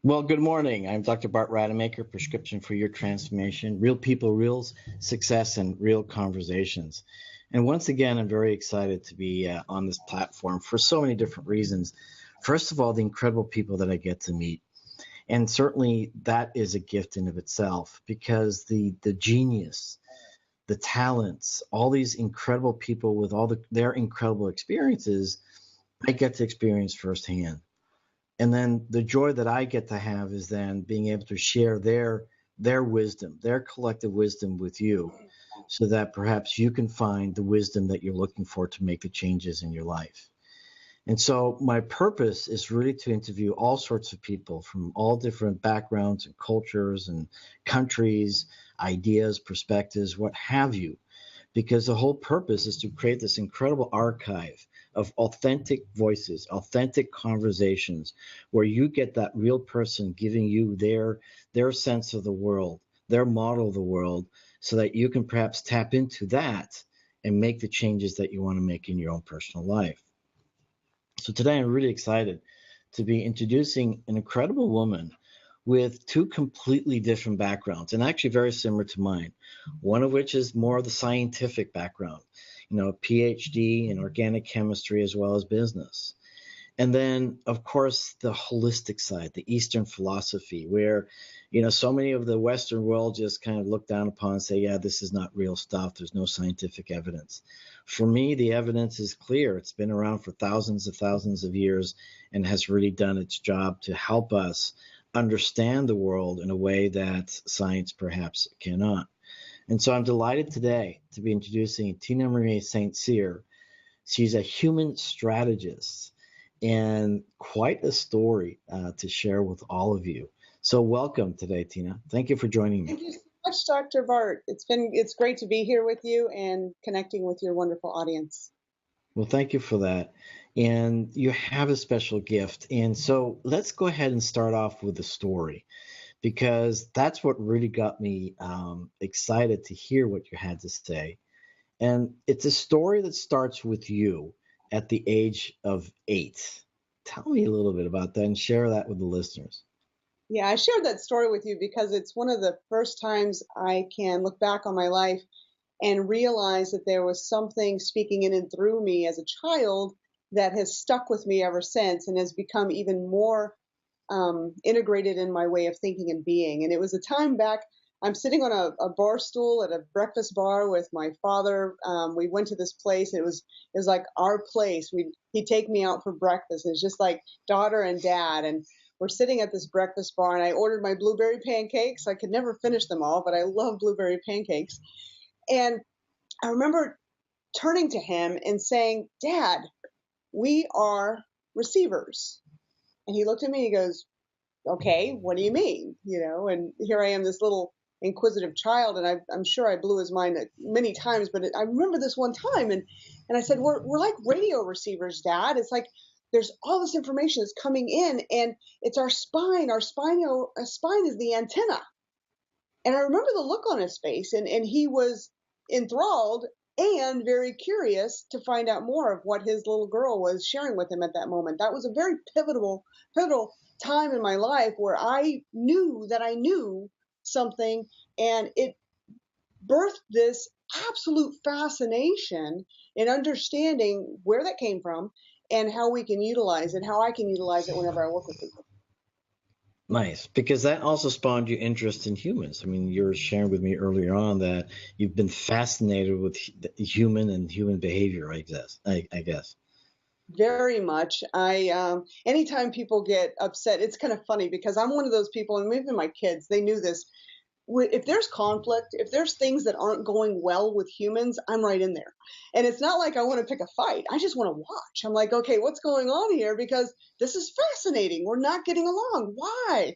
Well, good morning. I'm Dr. Bart Rademaker, Prescription for Your Transformation, Real People, Real Success, and Real Conversations. And once again, I'm very excited to be on this platform for so many different reasons. First of all, the incredible people that I get to meet. And certainly that is a gift in of itself because the genius, the talents, all these incredible people with all their incredible experiences, I get to experience firsthand. And then the joy that I get to have is then being able to share their wisdom, their collective wisdom with you, so that perhaps you can find the wisdom that you're looking for to make the changes in your life. And so my purpose is really to interview all sorts of people from all different backgrounds and cultures and countries, ideas, perspectives, what have you, because the whole purpose is to create this incredible archive of authentic voices, authentic conversations, where you get that real person giving you their sense of the world, their model of the world, so that you can perhaps tap into that and make the changes that you want to make in your own personal life. So today I'm really excited to be introducing an incredible woman with two completely different backgrounds, and actually very similar to mine. One of which is more of the scientific background, a PhD in organic chemistry as well as business. And then, of course, the holistic side, the Eastern philosophy, where, so many of the Western world just kind of look down upon and say, yeah, this is not real stuff. There's no scientific evidence. For me, the evidence is clear. It's been around for thousands of years and has really done its job to help us understand the world in a way that science perhaps cannot. And so I'm delighted today to be introducing Tina Marie St. Cyr. She's a human strategist and quite a story to share with all of you. So welcome today, Tina. Thank you for joining me. Thank you so much, Dr. Bart. It's great to be here with you and connecting with your wonderful audience. Well, thank you for that. And you have a special gift. And so let's go ahead and start off with the story, because that's what really got me excited to hear what you had to say. And it's a story that starts with you at the age of 8. Tell me a little bit about that and share that with the listeners. Yeah, I shared that story with you because it's one of the first times I can look back on my life and realize that there was something speaking in and through me as a child that has stuck with me ever since and has become even more integrated in my way of thinking and being. And it was a time back, I'm sitting on a bar stool at a breakfast bar with my father. We went to this place. It was like our place. He'd take me out for breakfast. It's just like daughter and dad. And we're sitting at this breakfast bar, and I ordered my blueberry pancakes. I could never finish them all, but I love blueberry pancakes. And I remember turning to him and saying, "Dad, we are receivers." And he looked at me and he goes, "Okay, what do you mean?" And here I am, this little inquisitive child, and I'm sure I blew his mind many times, but I remember this one time, and I said, we're like radio receivers, Dad. It's like there's all this information that's coming in, and it's our spine. Our spine is the antenna. And I remember the look on his face, and he was enthralled and very curious to find out more of what his little girl was sharing with him at that moment. That was a very pivotal time in my life where I knew that I knew something, and it birthed this absolute fascination in understanding where that came from and how we can utilize it, how I can utilize it whenever I work with people. Nice, because that also spawned your interest in humans. I mean, you were sharing with me earlier on that you've been fascinated with human and human behavior, I guess. Very much. Anytime people get upset, it's kind of funny because I'm one of those people, and even my kids, they knew this. If there's conflict, if there's things that aren't going well with humans, I'm right in there. And it's not like I want to pick a fight. I just want to watch. I'm like, okay, what's going on here? Because this is fascinating. We're not getting along. Why?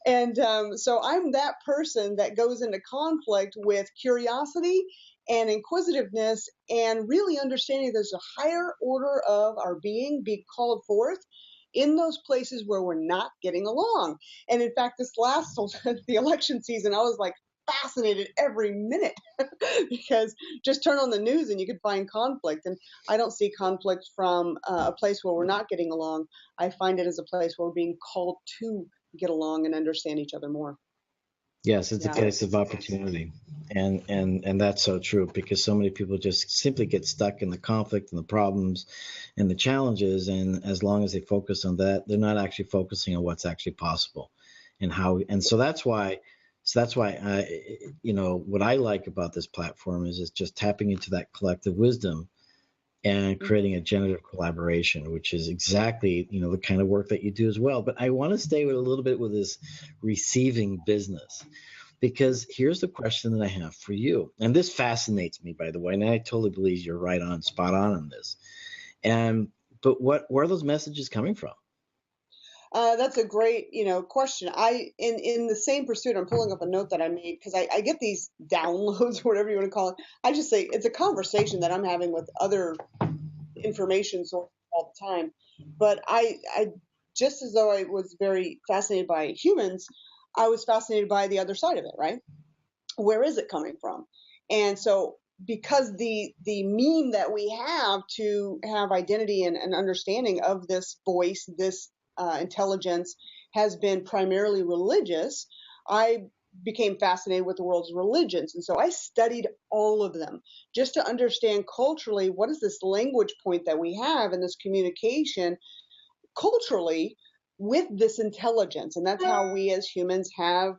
And so I'm that person that goes into conflict with curiosity and inquisitiveness and really understanding there's a higher order of our being called forth in those places where we're not getting along. And in fact, this last the election season, I was like fascinated every minute because just turn on the news and you could find conflict. And I don't see conflict from a place where we're not getting along. I find it as a place where we're being called to get along and understand each other more. Yes, it's a place of opportunity. And that's so true, because so many people just simply get stuck in the conflict and the problems and the challenges. And as long as they focus on that, they're not actually focusing on what's actually possible and how. And so that's why I, what I like about this platform is it's just tapping into that collective wisdom and creating a generative collaboration, which is exactly, the kind of work that you do as well. But I want to stay with a little bit with this receiving business, because here's the question that I have for you. And this fascinates me, by the way, and I totally believe you're right on, spot on this. But where are those messages coming from? That's a great, question. In the same pursuit, I'm pulling up a note that I made because I get these downloads, whatever you want to call it. I just say it's a conversation that I'm having with other information sources all the time. But I just as though I was very fascinated by humans, I was fascinated by the other side of it, right? Where is it coming from? And so because the meme that we have to have identity and understanding of this voice, this intelligence, has been primarily religious, I became fascinated with the world's religions. And so I studied all of them just to understand culturally what is this language point that we have in this communication culturally with this intelligence. And that's how we as humans have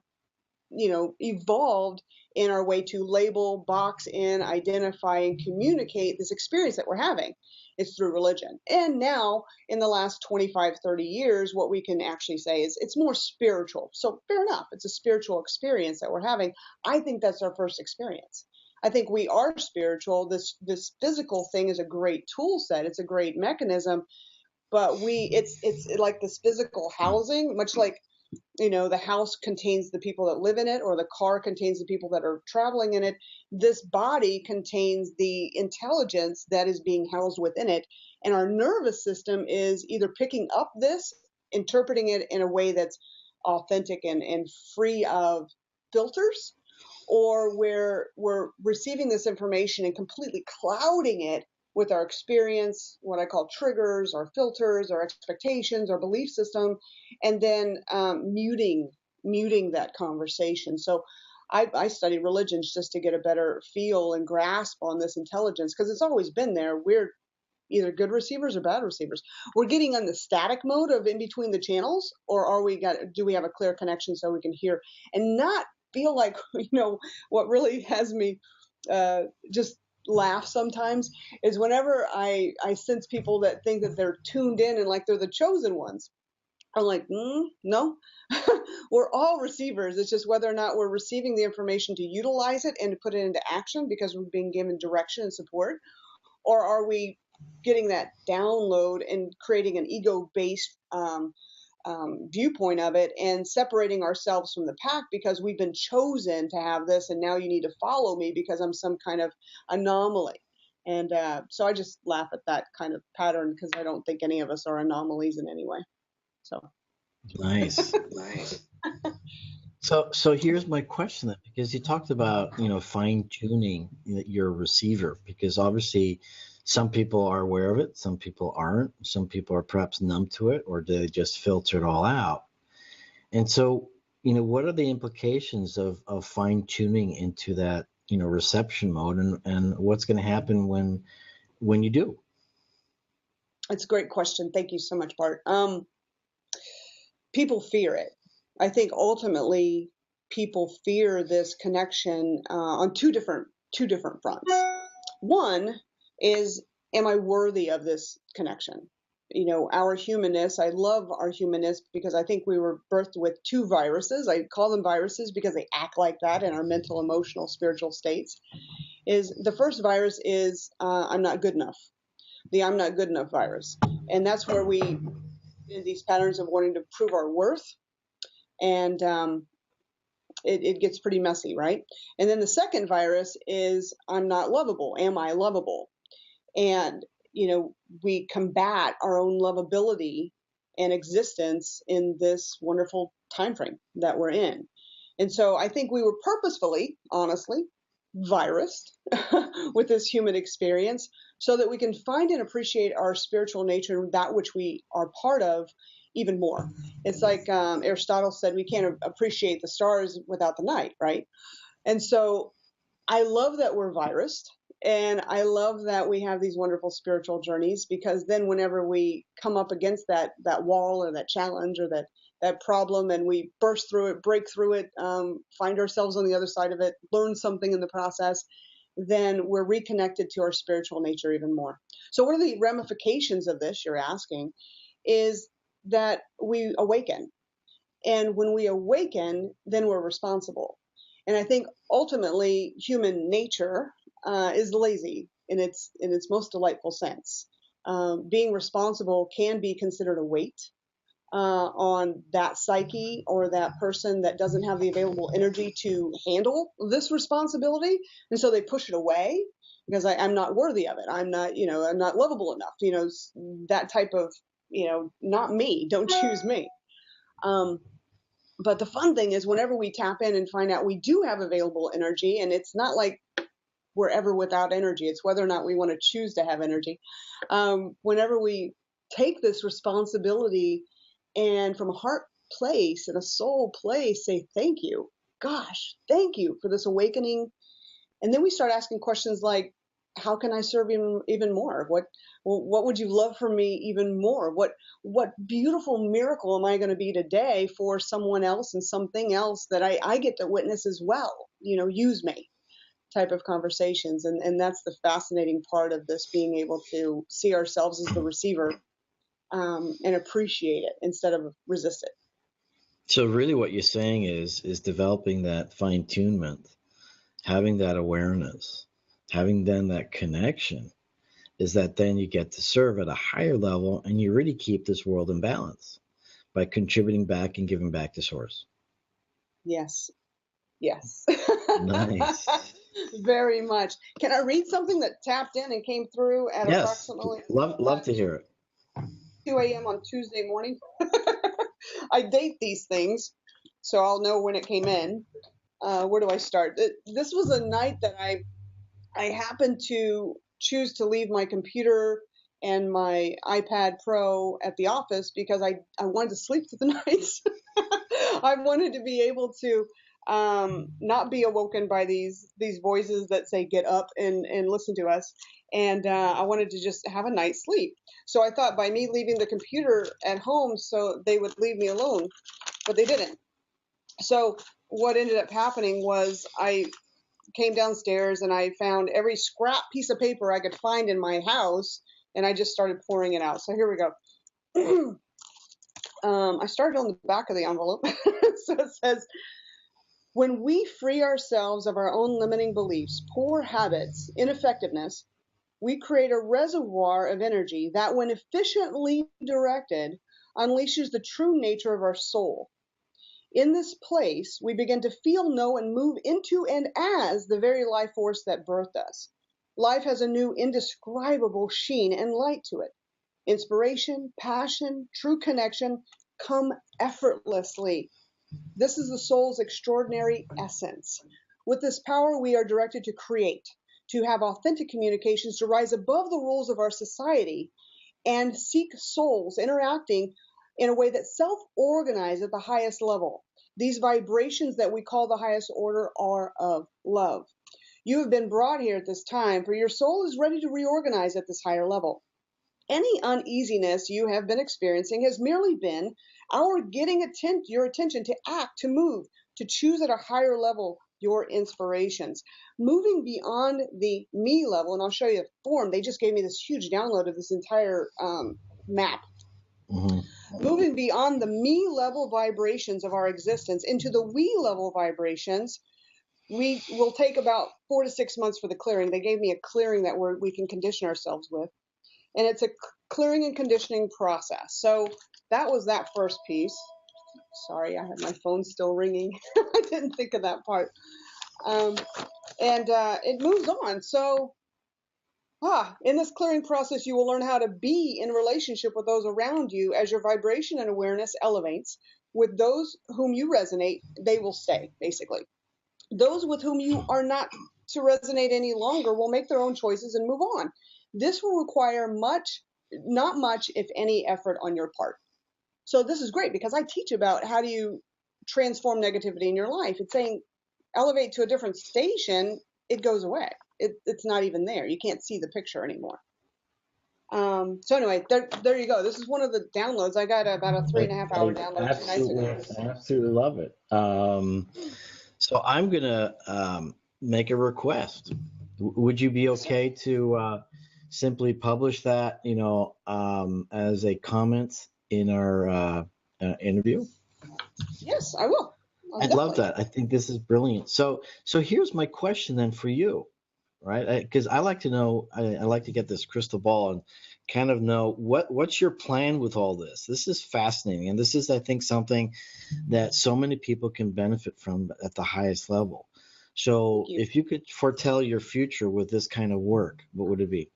evolved in our way to label, box in, identify, and communicate this experience that we're having. It's through religion. And now, in the last 25, 30 years, what we can actually say is it's more spiritual. So fair enough, it's a spiritual experience that we're having. I think that's our first experience. I think we are spiritual. This physical thing is a great tool set. It's a great mechanism, but it's like this physical housing, much like the house contains the people that live in it, or the car contains the people that are traveling in it. This body contains the intelligence that is being housed within it. And our nervous system is either picking up this, interpreting it in a way that's authentic and free of filters, or we're receiving this information and completely clouding it with our experience, what I call triggers, our filters, our expectations, our belief system, and then muting that conversation. So I study religions just to get a better feel and grasp on this intelligence, because it's always been there. We're either good receivers or bad receivers. We're getting on the static mode of in between the channels, or do we have a clear connection so we can hear and not feel like, what really has me just laugh sometimes is whenever I sense people that think that they're tuned in and like they're the chosen ones. I'm like, no, we're all receivers. It's just whether or not we're receiving the information to utilize it and to put it into action because we're being given direction and support, or are we getting that download and creating an ego-based viewpoint of it and separating ourselves from the pack because we've been chosen to have this, and now you need to follow me because I'm some kind of anomaly. And so I just laugh at that kind of pattern because I don't think any of us are anomalies in any way. So nice. So here's my question then, because you talked about fine tuning your receiver, because obviously some people are aware of it, some people aren't, some people are perhaps numb to it, or do they just filter it all out? And so what are the implications of fine tuning into that reception mode, and what's going to happen when you do? It's a great question. Thank you so much, Bart. People fear it. I think ultimately people fear this connection on two different fronts. One is, am I worthy of this connection? Our humanness, I love our humanness because I think we were birthed with two viruses. I call them viruses because they act like that in our mental, emotional, spiritual states. Is the first virus is I'm not good enough. The I'm not good enough virus. And that's where we in these patterns of wanting to prove our worth, and it gets pretty messy, right? And then the second virus is I'm not lovable. Am I lovable? And we combat our own lovability and existence in this wonderful time frame that we're in. And so I think we were purposefully, honestly, virused with this human experience so that we can find and appreciate our spiritual nature, that which we are part of, even more. It's like Aristotle said, we can't appreciate the stars without the night, right? And so I love that we're virused, and I love that we have these wonderful spiritual journeys, because then whenever we come up against that wall or that challenge or that problem, and we burst through it, break through it, find ourselves on the other side of it, learn something in the process, then we're reconnected to our spiritual nature even more. So what are the ramifications of this, you're asking, is that we awaken. And when we awaken, then we're responsible. And I think ultimately human nature is lazy in its most delightful sense. Being responsible can be considered a weight on that psyche or that person that doesn't have the available energy to handle this responsibility. And so they push it away because I'm not worthy of it. I'm not, I'm not lovable enough, that type of, not me, don't choose me. But the fun thing is whenever we tap in and find out we do have available energy, and it's not like we're ever without energy, it's whether or not we want to choose to have energy. Whenever we take this responsibility and from a heart place and a soul place say, thank you, gosh, thank you for this awakening. And then we start asking questions like, how can I serve even more? What would you love for me even more? What beautiful miracle am I going to be today for someone else and something else that I get to witness as well? Use me type of conversations. And that's the fascinating part of this, being able to see ourselves as the receiver and appreciate it instead of resist it. So really what you're saying is developing that fine-tunement, having that awareness, having then that connection, is that then you get to serve at a higher level, and you really keep this world in balance by contributing back and giving back to source. Yes. Nice. Very much. Can I read something that tapped in and came through at approximately love to hear it. 2 a.m. on Tuesday morning? I date these things, so I'll know when it came in. Where do I start? This was a night that I happened to choose to leave my computer and my iPad Pro at the office because I wanted to sleep through the nights. I wanted to be able to not be awoken by these voices that say get up and listen to us. And I wanted to just have a night's sleep. So I thought by me leaving the computer at home, so they would leave me alone, but they didn't. So what ended up happening was I came downstairs and I found every scrap piece of paper I could find in my house, and I just started pouring it out. So here we go. I started on the back of the envelope. So it says, when we free ourselves of our own limiting beliefs, poor habits, ineffectiveness, we create a reservoir of energy that, when efficiently directed, unleashes the true nature of our soul. In this place, we begin to feel, know, and move into and as the very life force that birthed us. Life has a new indescribable sheen and light to it. Inspiration, passion, true connection come effortlessly. This is the soul's extraordinary essence. With this power, we are directed to create, to have authentic communications, to rise above the rules of our society, and seek souls interacting in a way that self-organize at the highest level. These vibrations that we call the highest order are of love. You have been brought here at this time, for your soul is ready to reorganize at this higher level. Any uneasiness you have been experiencing has merely been our getting your attention to act, to move, to choose at a higher level your inspirations. Moving beyond the me level, and I'll show you a form. They just gave me this huge download of this entire map. Mm-hmm. Moving beyond the me level vibrations of our existence into the we level vibrations, we will take about 4 to 6 months for the clearing. They gave me a clearing that we can condition ourselves with. And it's a clearing and conditioning process. So that was that first piece. Sorry, I have my phone still ringing. I didn't think of that part. And it moves on. So in this clearing process, you will learn how to be in relationship with those around you as your vibration and awareness elevates. With those whom you resonate, they will stay, basically. Those with whom you are not to resonate any longer will make their own choices and move on. This will require not much, if any, effort on your part. So this is great because I teach about how do you transform negativity in your life. It's saying elevate to a different station, it goes away. It's not even there. You can't see the picture anymore. So anyway, there you go. This is one of the downloads. I got about a 3.5 hour I download 2 nights absolutely, ago. absolutely love it. So I'm gonna make a request. Would you be okay to simply publish that, as a comment in our interview? Yes, I will. I'd love Definitely. that. I think this is brilliant. So here's my question then for you, right? Because I like to know, I like to get this crystal ball and kind of know what's your plan with all this. This is fascinating, and this is, I think, something that so many people can benefit from at the highest level. Thank So you. if you could foretell your future with this kind of work, what would it be?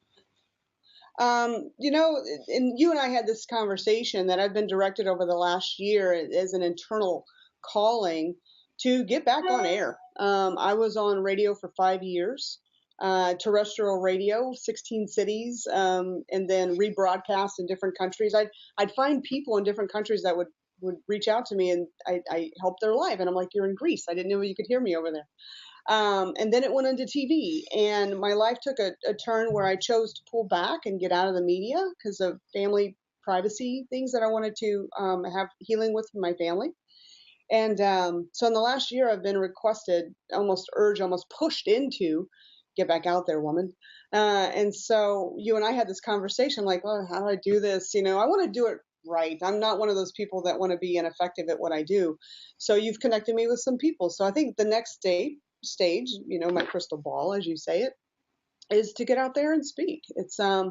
And you and I had this conversation that I've been directed over the last year as an internal calling to get back on air. I was on radio for 5 years, terrestrial radio, 16 cities, and then rebroadcast in different countries. I'd find people in different countries that would reach out to me, and I help their life. And I'm like, you're in Greece. I didn't know you could hear me over there. And then it went into TV, and my life took a turn where I chose to pull back and get out of the media because of family privacy things that I wanted to have healing with my family. And so in the last year, I've been requested, almost urged, almost pushed into get back out there, woman. And so you and I had this conversation like, oh, how do I do this? I want to do it right. I'm not one of those people that want to be ineffective at what I do. So you've connected me with some people. So I think the next stage, my crystal ball, as you say it, is to get out there and speak. I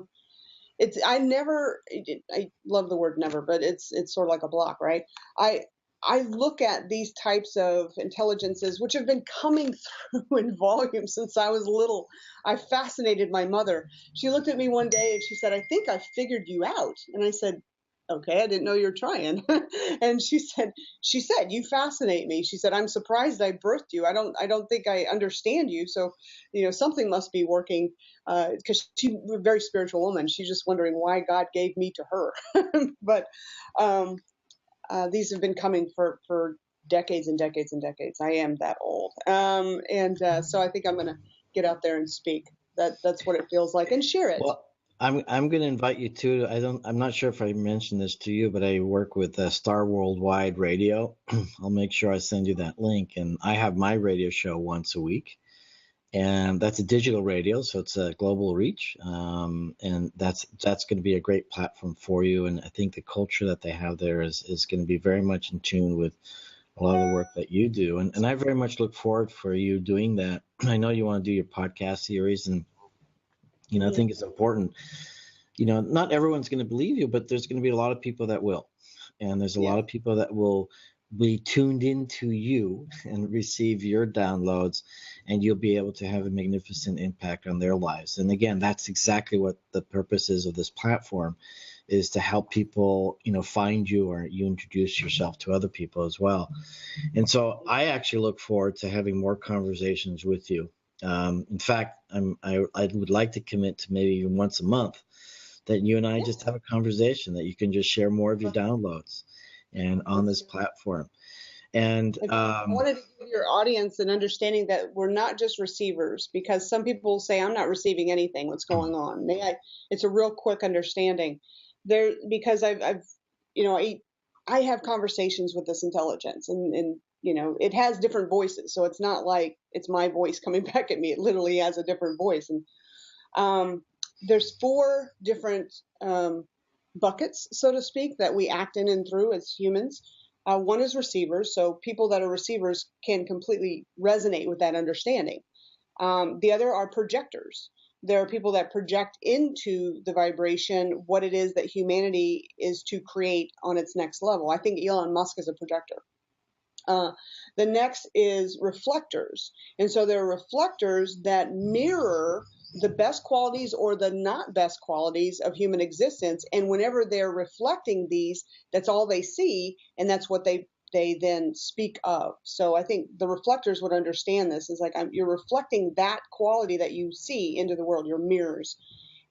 love the word never, but it's sort of like a block, right? I I look at these types of intelligences, which have been coming through in volume since I was little. I fascinated my mother. She looked at me one day and she said, "I think I figured you out." And I said, "Okay, I didn't know you were trying." And she said, "You fascinate me." She said, "I'm surprised I birthed you. I don't think I understand you. So, something must be working." Because she's a very spiritual woman. She's just wondering why God gave me to her. But um, these have been coming for decades and decades and decades. I am that old, and so I think I'm going to get out there and speak. That's what it feels like, and share it. Well, I'm going to invite you to. I'm not sure if I mentioned this to you, but I work with Star Worldwide Radio. I'll make sure I send you that link. And I have my radio show once a week, and that's a digital radio, so it's a global reach. And that's going to be a great platform for you. And I think the culture that they have there is going to be very much in tune with a lot of the work that you do. And I very much look forward for you doing that. I know you want to do your podcast series, and I Mm-hmm. think it's important. Not everyone's going to believe you, but there's going to be a lot of people that will. And there's a Yeah. lot of people that will be tuned into you and receive your downloads, and you'll be able to have a magnificent impact on their lives. And again, that's exactly what the purpose is of this platform, is to help people, find you, or you introduce yourself to other people as well. And so I actually look forward to having more conversations with you. In fact, I would like to commit to maybe even once a month that you and I Yeah. just have a conversation, that you can just share more of your downloads and on this platform. And I wanted to give your audience an understanding that we're not just receivers, because some people say, "I'm not receiving anything. What's going on?" It's a real quick understanding there, because I've you know, I have conversations with this intelligence, and it has different voices. So it's not like it's my voice coming back at me. It literally has a different voice. And um, there's four different buckets, so to speak, that we act in and through as humans. One is receivers, so people that are receivers can completely resonate with that understanding. The other are projectors. There are people that project into the vibration what it is that humanity is to create on its next level. I think Elon Musk is a projector. Uh, the next is reflectors. And so there are reflectors that mirror the best qualities or the not best qualities of human existence. And whenever they're reflecting these, that's all they see, and that's what they then speak of. So I think the reflectors would understand this is like, you're reflecting that quality that you see into the world, your mirrors.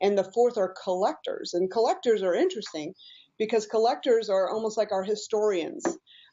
And the fourth are collectors. And collectors are interesting because collectors are almost like our historians.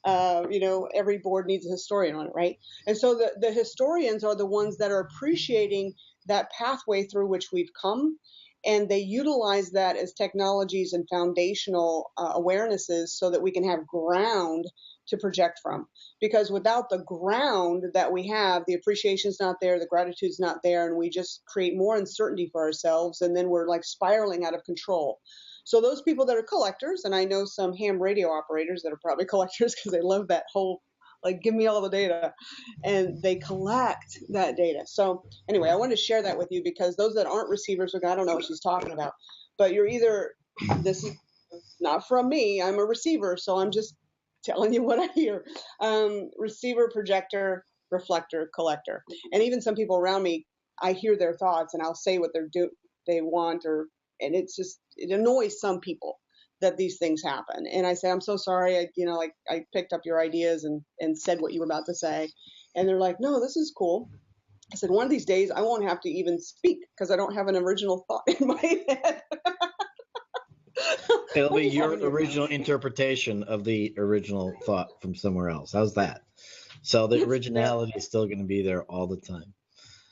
Every board needs a historian on it, right? And so the historians are the ones that are appreciating that pathway through which we've come, and they utilize that as technologies and foundational awarenesses so that we can have ground to project from. Because without the ground that we have, the appreciation's not there, the gratitude's not there, and we just create more uncertainty for ourselves, and then we're like spiraling out of control. So those people that are collectors, and I know some ham radio operators that are probably collectors because they love that whole, like, give me all the data, and they collect that data. So anyway, I wanted to share that with you because those that aren't receivers are, I don't know what she's talking about, but you're either, this is not from me, I'm a receiver, so I'm just telling you what I hear. Receiver, projector, reflector, collector. And even some people around me, I hear their thoughts and I'll say what they want, and it annoys some people that these things happen. And I say, I'm so sorry. I picked up your ideas and said what you were about to say. And they're like, no, this is cool. I said, one of these days I won't have to even speak because I don't have an original thought in my head. It'll be your original interpretation of the original thought from somewhere else. How's that? So the originality is still going to be there all the time.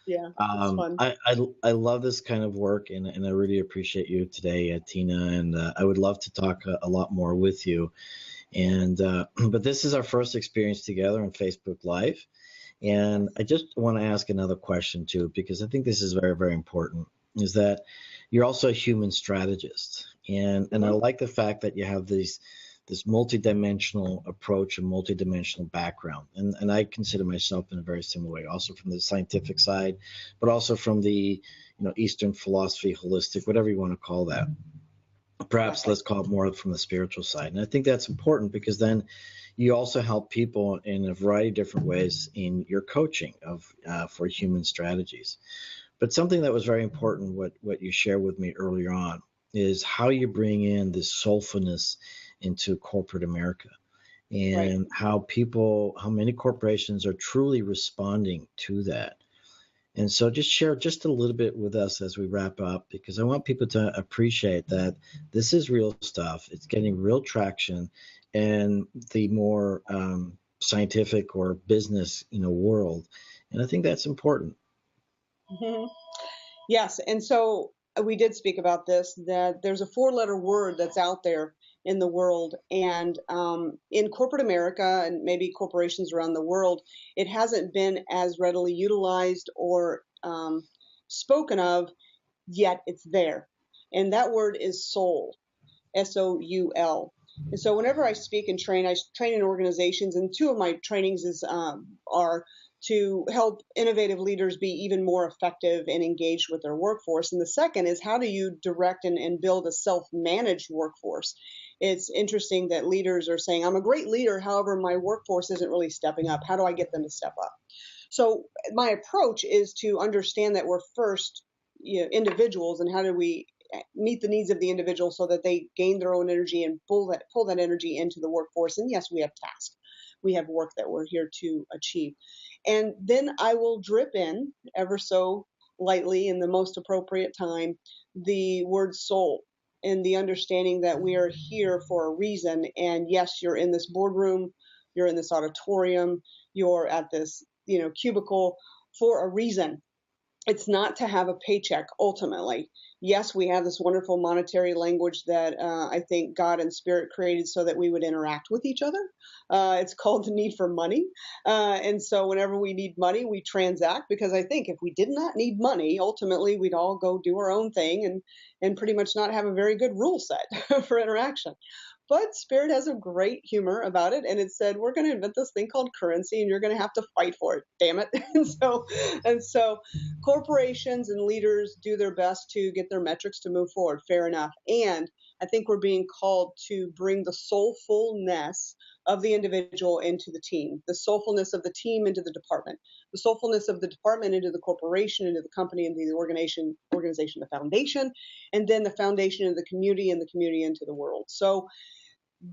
Yeah, it's fun. I love this kind of work, and I really appreciate you today, Tina. And I would love to talk a lot more with you. And but this is our first experience together on Facebook Live, and I just want to ask another question too, because I think this is very, very important. Is that you're also a human strategist, and I like the fact that you have this multidimensional approach and multidimensional background, and I consider myself in a very similar way, also from the scientific side, but also from the Eastern philosophy, holistic, whatever you want to call that. Perhaps let's call it more from the spiritual side, and I think that's important because then you also help people in a variety of different ways in your coaching for human strategies. But something that was very important, what you shared with me earlier on, is how you bring in this soulfulness into corporate America, and how many corporations are truly responding to that. And so just share just a little bit with us as we wrap up, because I want people to appreciate that this is real stuff. It's getting real traction, and the more scientific or business world. And I think that's important. Mm-hmm. Yes. And so we did speak about this, that there's a 4-letter word that's out there in the world. And in corporate America and maybe corporations around the world, it hasn't been as readily utilized or spoken of, yet it's there. And that word is soul, SOUL. And so whenever I speak and train, I train in organizations, and 2 of my trainings are to help innovative leaders be even more effective and engaged with their workforce. And the second is, how do you direct and build a self-managed workforce? It's interesting that leaders are saying, I'm a great leader, however, my workforce isn't really stepping up. How do I get them to step up? So my approach is to understand that we're first individuals, and how do we meet the needs of the individual so that they gain their own energy and pull that energy into the workforce. And yes, we have tasks. We have work that we're here to achieve. And then I will drip in ever so lightly in the most appropriate time the word soul, and the understanding that we are here for a reason. And yes, you're in this boardroom, you're in this auditorium, you're at this cubicle for a reason. It's not to have a paycheck ultimately. Yes, we have this wonderful monetary language that I think God and Spirit created so that we would interact with each other. It's called the need for money. And so whenever we need money, we transact, because I think if we did not need money, ultimately we'd all go do our own thing and pretty much not have a very good rule set for interaction. But Spirit has a great humor about it, and it said, we're going to invent this thing called currency, and you're going to have to fight for it, damn it. And so corporations and leaders do their best to get their metrics to move forward, fair enough. And I think we're being called to bring the soulfulness of the individual into the team, the soulfulness of the team into the department, the soulfulness of the department into the corporation, into the company, into the organization, the foundation, and then the foundation into the community, and the community into the world. So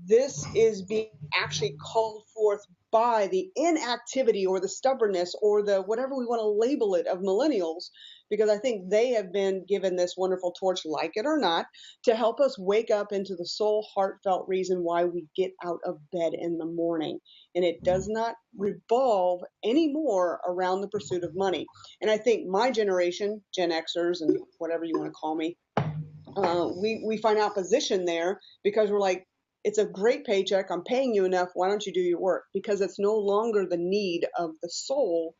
this is being actually called forth by the inactivity or the stubbornness or the whatever we want to label it of millennials, because I think they have been given this wonderful torch, like it or not, to help us wake up into the soul heartfelt reason why we get out of bed in the morning. And it does not revolve anymore around the pursuit of money. And I think my generation, Gen Xers and whatever you want to call me, we find opposition there because we're like, it's a great paycheck. I'm paying you enough. Why don't you do your work? Because it's no longer the need of the soul.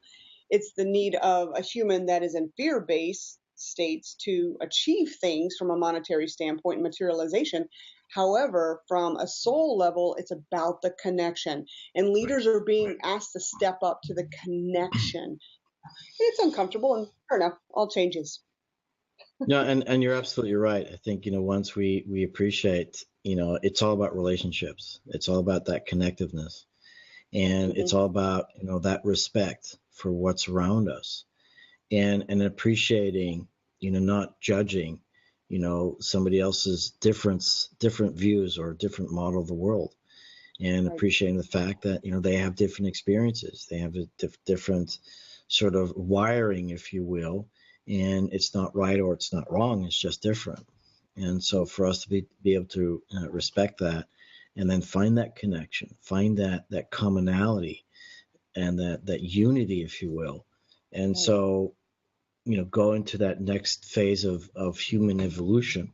It's the need of a human that is in fear-based states to achieve things from a monetary standpoint and materialization. However, from a soul level, it's about the connection. And leaders are being asked to step up to the connection. It's uncomfortable, and fair enough, all changes. No, and you're absolutely right. I think, once we appreciate, it's all about relationships. It's all about that connectiveness. And it's all about, that respect for what's around us, and appreciating, not judging, somebody else's different views or different model of the world, and appreciating the fact that, they have different experiences. They have a different sort of wiring, if you will, and it's not right or it's not wrong. It's just different. And so for us to be able to respect that, and then find that connection, find that commonality, and that unity, if you will. And so, go into that next phase of human evolution,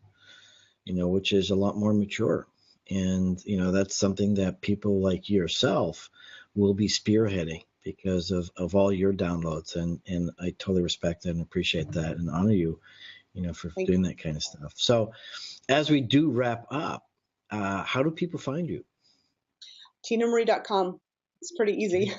which is a lot more mature. And, that's something that people like yourself will be spearheading because of all your downloads. And I totally respect that and appreciate that and honor you, for doing that kind of stuff. So as we do wrap up, how do people find you? TinaMarie.com. It's pretty easy.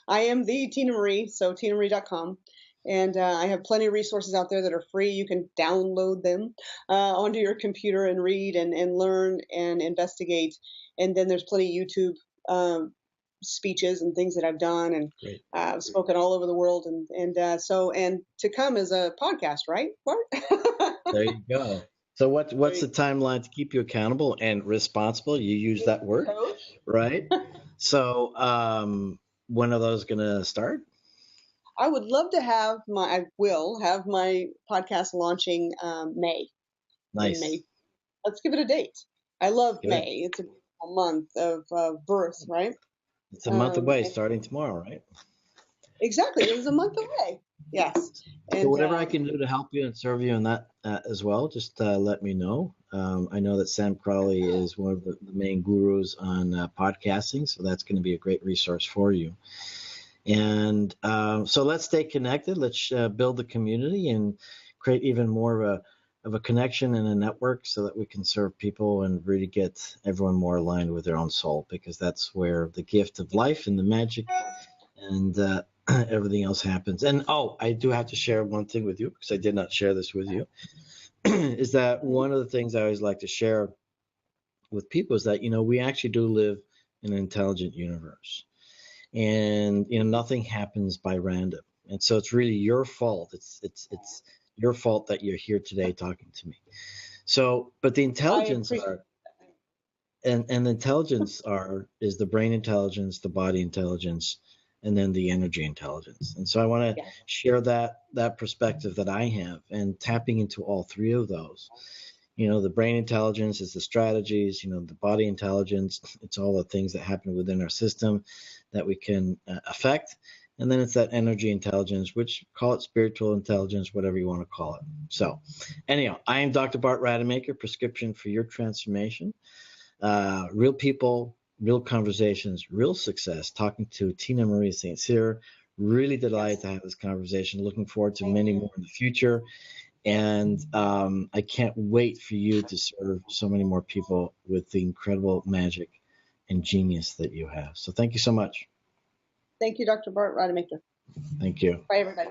I am the Tina Marie, so TinaMarie.com. And I have plenty of resources out there that are free. You can download them onto your computer and read and learn and investigate. And then there's plenty of YouTube speeches and things that I've done, and I've spoken all over the world. And to come is a podcast, right, Bart? There you go. So what's the timeline to keep you accountable and responsible? You use that word, right? So when are those going to start? I would love to have I will have my podcast launching May. Nice. May. Let's give it a date. I love May. It's a month of birth, right? It's a month away, starting tomorrow, right? Exactly. It is a month away. Yes. And, so whatever I can do to help you and serve you in that as well, just let me know. I know that Sam Crowley is one of the main gurus on podcasting, so that's going to be a great resource for you. And so let's stay connected. Let's build the community and create even more of a connection and a network so that we can serve people and really get everyone more aligned with their own soul, because that's where the gift of life and the magic and everything else happens. And I do have to share one thing with you, because I did not share this with you, is that one of the things I always like to share with people is that, we actually do live in an intelligent universe. And nothing happens by random, and so it's really your fault. It's your fault that you're here today talking to me. So, but the intelligence and the intelligence is the brain intelligence, the body intelligence, and then the energy intelligence. And so I want to share that perspective that I have, and tapping into all three of those. The brain intelligence is the strategies, the body intelligence, it's all the things that happen within our system that we can affect. And then it's that energy intelligence, which call it spiritual intelligence, whatever you want to call it. So anyhow, I am Dr. Bart Rademaker, prescription for your transformation. Real people, real conversations, real success, talking to Tina Marie St. Cyr. Really delighted to have this conversation. Looking forward to many more in the future. And I can't wait for you to serve so many more people with the incredible magic and genius that you have. So thank you so much. Thank you, Dr. Bart Rademaker. Thank you. Bye, everybody.